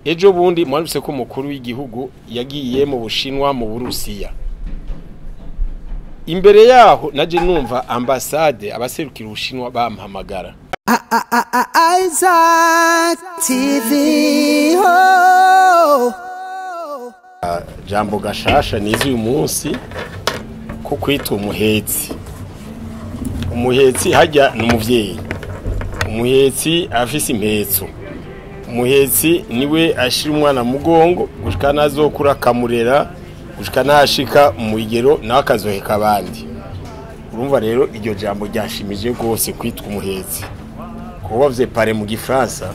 ejo bundi mwaruse ko umukuru w'igihugu yagiye mu Bushinwa mu Burusiya. Imbere yaho naje numva ambassade abaserukira Ubushinwa bampamagara. Isaac TV ho Jambo gashasha nizi uyu munsi ko kwita umuhetsi. Umuhetsi hajya n'umuvyeyi. Umuhetsi afise impetso. Umuhetsi niwe ashira umwana mugongo gushika nazokura kamurera gushika nashika mu igero nakazoheka abandi. Urumva rero iryo jambo ryashimije gose kwitwa umuhetsi. Ko bavye pare mu Gifaransa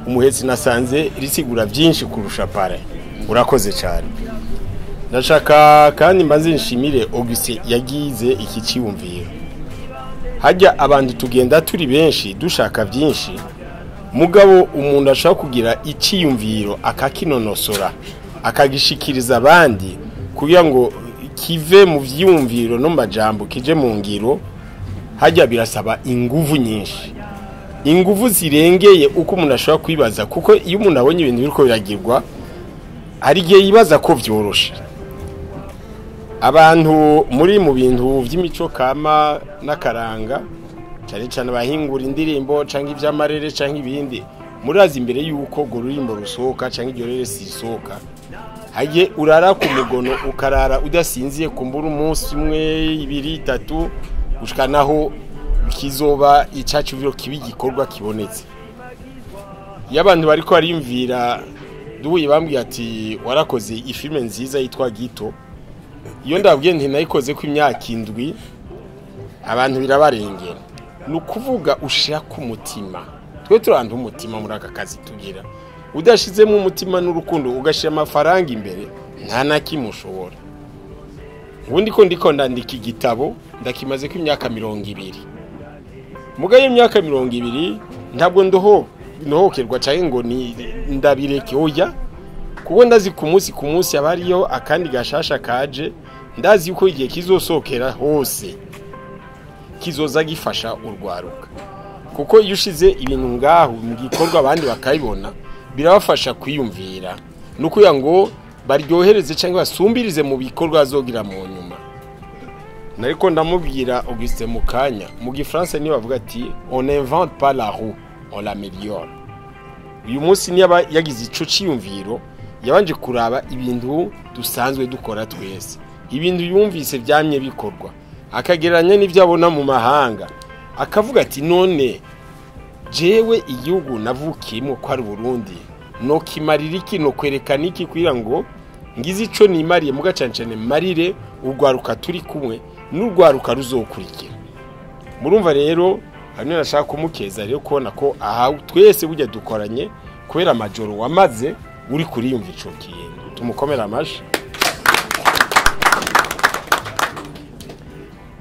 umuhetsi nasanze risigura byinshi kurusha pare. Urakoze cyane. Nashaka kandi mbanze nshimire Auguste yagize iki cyumviro. Hajya abantu tugenda turi benshi dushaka byinshi. Mugabo umuntu ashaka kugira icyiyumviro akakinonosora akagishikiriza abandi kugira ngo kive mu vyumviro no majambo kije mu ngiro. Hajya birasaba inguvu nyinshi. Inguvu zirengeye uko umuntu ashaka kwibaza kuko iyo umuntu abonye ibintu biriko biragirwa ari gihe yibaza ko vyoroshe. Abantu muri mu bintu vy'imico kama n'akaranga cyane cyane bahingura indirimbo canke ivy'amarere canke ibindi murazi imbere yuko go rurimbo rusohoka canke iryo rere sisohoka haje urara ku mugono ukarara udasinziye kumbura umunsi umwe ibiri itatu gushika naho kizoba icacuviro kibi gikorwa kibonetse. Y'abantu bariko barimvira duhuye bambwiye ati warakoze ifilme nziza yitwa Gito. Iyo ndabwiye nti nayikoze ku imyaka 7 abantu birabarengera. Nukuvuga ushira ku mutima. Twe turanda umutima muri aka kazi tugira. Udashizemo umutima n'urukundo ugashira amafaranga imbere nta nakimushobora. Ubundi ko ndiko ndandika igitabo ndakimaze ku imyaka 20. Mugaye imyaka 20 ntabwo ndohokerwa cyane ngo ni ndabireke oya kuko ndazi ku munsi abariyo akandi gashasha kaje ndazi uko igihe kizosokera hose kizoza gifasha urwaruka kuko iyo ushize ibintu ngaho mu gikorwa abandi bakayibona birabafasha kwiyumvira nuko ngo baryohereze cyangwa basumbirize mu bikorwa azogira mu nyuma. Nariko ndamubwira Auguste Mukanya mu Gifaransa ni bavuga ati on n'invente pas la roue on l'améliore. Uyu munsi niba yagize ico ciyumviro yabanje kuraba ibintu dusanzwe dukora twese ibintu yumvise byamye bikorwa akageranya n'ivyo abona mu mahanga akavuga ati none jewe igihugu navukiyemo ko ari Burundi no kimarira iki no kwerekana iki kugira ngo ngize ico nimariye mu gacancane marire urwaruka turi kumwe n'urwaruka ruzokurikira. Murumva rero hano nashaka kumukeza rero kubona ko aha twese bujya dukoranye kubera amajoro wamaze uri kuriyumva ico kintu tumukomera amashi.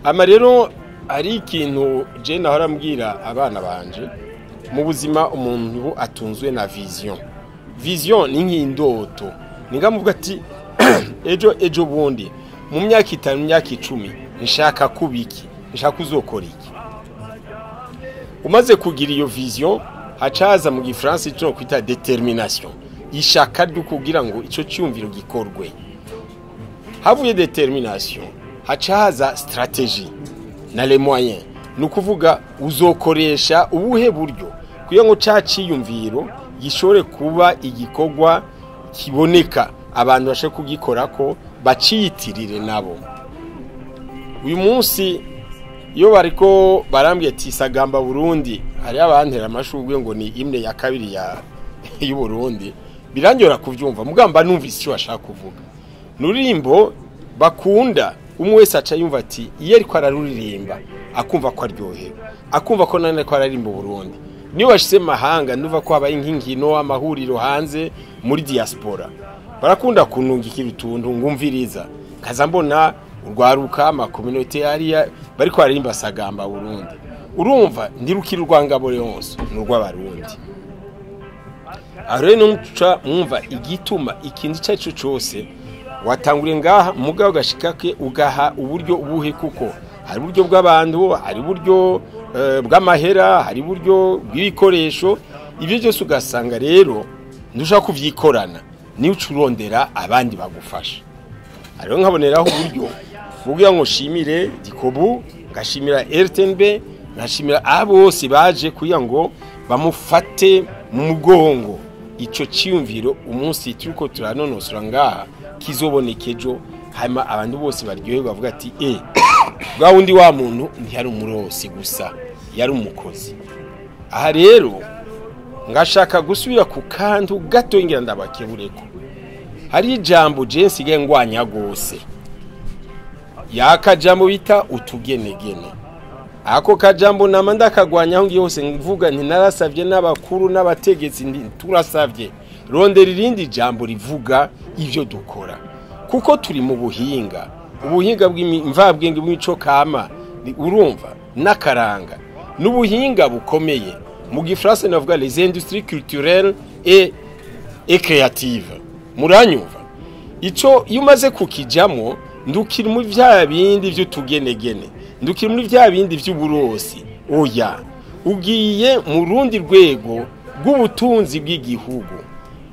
Ama rero ari ikintu je nahora mbwira abana banje mu buzima umuntu atunzwe na vision ni nk'indoto ningamuvuga ati ejo bundi mu myaka 5 myaka 10 nshaka kubiki nshaka uzokora iki. Umaze kugira iyo vision hacaza mu Gifaransa cyo kwita determination ishaka ryo kugira ngo ico cyumviro gikorwe. Havuye determination hacaza strategie na les moyens nukuvuga uzokoresha ubuhe buryo kugira ngo caciyumviro gishore kuba igikorwa kiboneka abantu bashe kugikora ko baciyitirire nabo. Uyu munsi iyo bariko barambye ati Sagamba Burundi hari abantera amashugwe ngo ni imwe ya kabiri ya y'u Burundi birangyora kuvyumva mugamba numvise icyo bashaka kuvuga nurimbo bakunda umwe wese aca yumva ati iyo ariko araruririmba akumva ko aryohewe akumva ko nane ko ararimba Burundi niyo bashise mahanga nuva ko abaye inkingino amahuriro hanze muri diaspora barakunda kunungikira utuntu ngumviriza kaza mbona urwaruka ama community area bariko baririmba Sagamba Burundi urumva ndirukira urwangabo yose n'urwabarundi. Areno nca mwumva igituma ikindi cyacu cyose watangure ngaha mugabo gashikake ugaha uburyo ubuhe kuko hari uburyo bw'abantu hari uburyo bw'amahera hari uburyo bw'ibikoresho ibyo byose ugasanga rero ndushaka kuvyikorana ni ucurondera abandi bagufasha. Ariho nkaboneraho uburyo kugira ngo shimire Dikobu, ngashimira RTNB, ngashimira abose baje kugira ngo bamufate mu mugongo. Ico ciyumviro umunsi turiko turanonosora ngaha kizobonekejo, hama abantu bose baryohe bavuga ati bwa wundi wa muntu ntiyari umurosi gusa, yari umukozi. Aha rero ngashaka gusubira ku kantu gato ngira ndabakebureko. Hari ijambo je nsigaye ngwanya gose, yakajambo bita utugenegene. Ako kajambo nama ndakagwanya aho ngiye hose mvuga nti narasavye n'abakuru n'abategetsi turasavye rondera irindi jambo rivuga ivyo dukora, kuko turi mu buhinga, ubuhinga bw'imvabwenge bw'imico kama, urumva n'akaranga n'ubuhinga bukomeye. Mu Gifaransa navuga les industries culturelles et créatives. Muranyumva ico iyo umaze kukijamo ndukira mu vya bindi vyo tugenegene, ndukira muri vya bindi vy'uburosi. Oya, ugiye mu rundi rwego rw'ubutunzi bw'igihugu.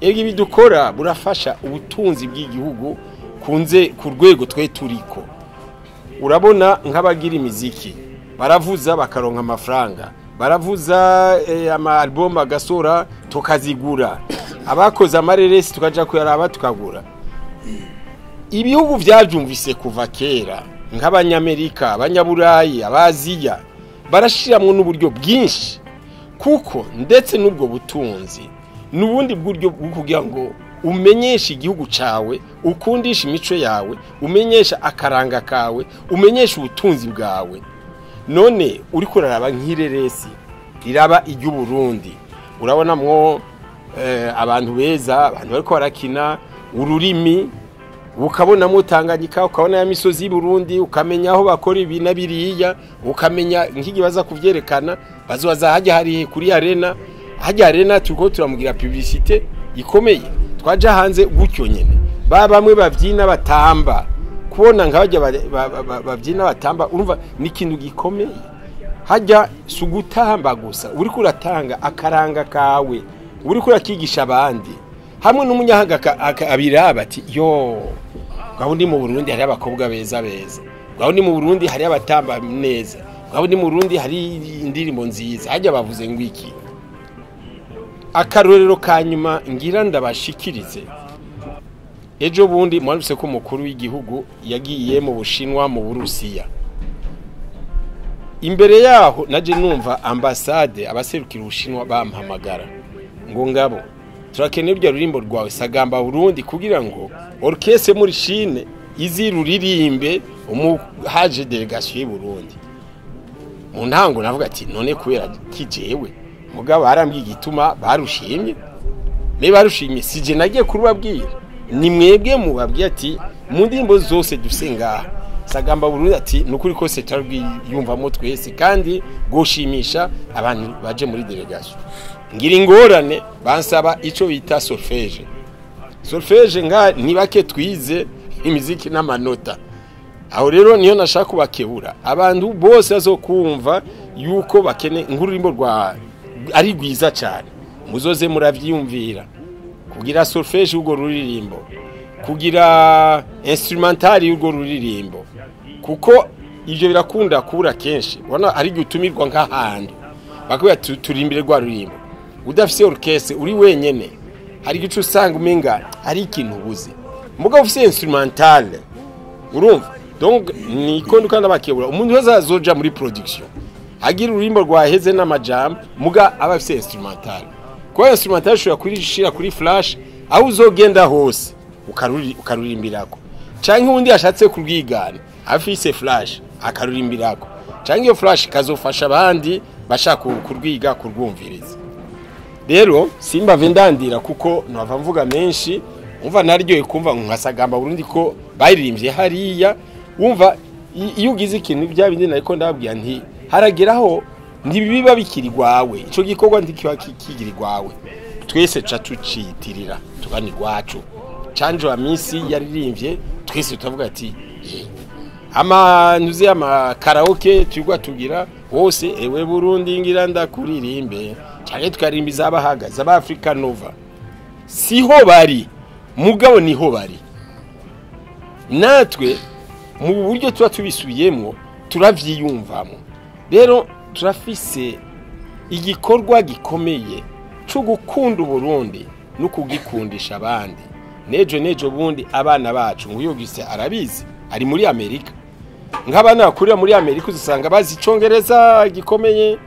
Egi bidukora burafasha ubutunzi bw'igihugu kunze ku rwego twe turiko. Urabona nk'abagira imiziki baravuza bakaronka amafaranga, baravuza ama album agasora tukazigura, abakoze amareresi tukaja kuyaraba tukagura. Ibihugu vyavyumvise kuva kera nk'abanyamerika, abanyaburayi, abaziya barashiramwe n'uburyo bwinshi, kuko ndetse n'ubwo butunzi n'ubundi buryo bwo kugira ngo umenyesha igihugu cawe, ukundisha imico yawe, umenyesha akaranga kawe, umenyesha ubutunzi bwawe. None uri kuraraba nk'ireresi iraba iry'u Burundi, urabona mwo abantu beza, abantu bariko barakina ururimi, ukabona mutanganyika, ukabona ya misozi y'Uburundi, ukamenya aho bakora ibi na biriya, ukamenya nk'igibaza kuvyerekana bazoza hajya hari kuri arena. Hajya arena turiko turamugira publicité ikomeye, twaje hanze gutyo nyene. Bamwe bavyina batamba, kubona nk'abajya bavyina batamba, urumva ni ikintu gikomeye. Hajya sugutamba gusa, uri kuratanga akaranga kawe, uri kurakigisha abandi, hamwe n'umunyahanga abiraba ati yo gahunda mu Burundi hari abakobwa beza beza, gahunda mu Burundi hari abatamba neza, gahunda mu Burundi hari indirimbo nziza. Hajya bavuze ngo iki akarorero kanyuma ngira ndabashikirize. Ejo bundi mwaruse ko mukuru w'igihugu yagiye mu Bushinwa mu Burusiya. Imbere yaho naje numva ambassade abaserukira Ubushinwa bampamagara ngo ngabo turakeneye ibyo rurimbo rwawe Sagamba Burundi kugira ngo orchestre muri Chine iziruririmbe haje delegation y'u Burundi. Mu ntango navuga ati none kubera kijewe mugabo arambwiye igituma barushimye. Me barushimye sije nagiye kurubabwira, ni mwebwe mubabwiye ati mu ndimbo zose dusenga Sagamba Burundi ati nukuri kose tarwiyumvamo twese kandi goshimisha abantu baje muri delegation. Ngira ingorane bansaba ico bita solfège. Solfège nga nibake twize imiziki n'amanota. Aho rero niyo nashaka kubakebura abantu bose azokumva yuko bakene ngururimbo rwa ari rwiza cyane, muzoze muravyumvira. Kugira solfège ugo ruririmbo, kugira instrumental ugo ruririmbo, kuko ivyo birakunda kubura kenshi. Wana ari gutumirwa nk'ahantu bakubya turimbire rwa rurimbo, udafise orchestre uri wenyene hari gicu usanga umenga ari ikintu ubuze. Muga ufise instrumental, urumva donc ni kondo kandi abakebura umuntu wese azoja muri production agira ururimbo rwaheze n'amajambo, muga abafise instrumental. Kwa instrumental shobora kurishira kuri flash aho uzogenda hose ukarurimbirako, canke undi ashatse kurwigana afise flash akarurimbirako, canke iyo flash kazofasha abandi bashaka kurwiga kurwumviriza. Rero simba vendandira kuko nava mvuga menshi, umva naryoye kumva nka Sagamba Burundi ko bayirimbye hariya. Umva iyo ugize ikintu bya bindi nariko ndababwiye nti harageraho ntibiba bikiri gwawe, ico gikorwa ntikiba kikiri gwawe, twese ca tucitirira tugani gwacu. Canje wa misi yaririmbye twese tutavuga ati ama nuze ama karaoke tugwa tugira hose, ewe Burundi ngira ndakuririmbe cyane tukarimbiza abahagaze aba Africa Nova. siho bari mugabo niho bari natwe mu buryo tuba tubisubiyemo turavyiyumvamo rero turafise igikorwa gikomeye cyo gukunda Burundi no kugikundisha abandi nejo bundi abana bacu nguyo gise arabizi ari muri Amerika nk'abana bakurira muri Amerika uzasanga bazi icongereza gikomeye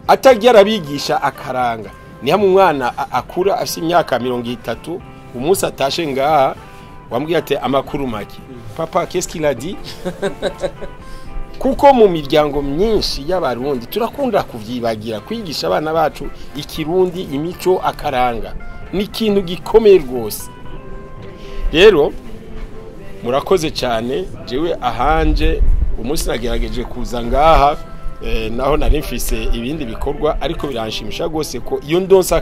atagiye arabigisha akaranga ni hamwe umwana akura afite imyaka 30 umunsi atashe ngaha wambwiye ati amakuru make papa qu'est-ce qu'il a dit kuko mu miryango myinshi y'abarundi turakunda kuvyibagira kwigisha abana bacu ikirundi imico akaranga ni ikintu gikomeye rwose rero murakoze cyane jewe ahanje umunsi nagerageje kuza ngaha naho nari mfise ibindi bikorwa ariko biranshimisha gose ko iyo ndonsa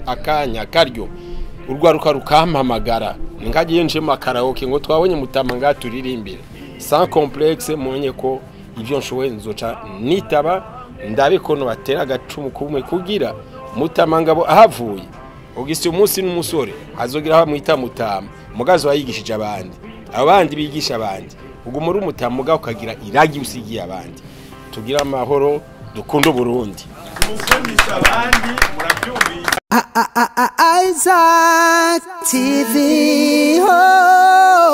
akanya karyo urwaruka rukampamagara ningagiye nje mu karaoke ngo twabonye Mutama nga turirimbira sans complexe mwenye ko ivyo nshowe nzoca nitaba ndabikono batera gacumu kumwe kugira Mutama ngabo ahavuye ugise umunsi n'umusore azogira ha mwita Mutama mugazo wayigishije abandi bigisha abandi ugumura Umutama muga ukagira iragi usigiye abandi tugira amahoro dukunda Burundi mukundisha abandi murabyumvise Isaac TV. Oh.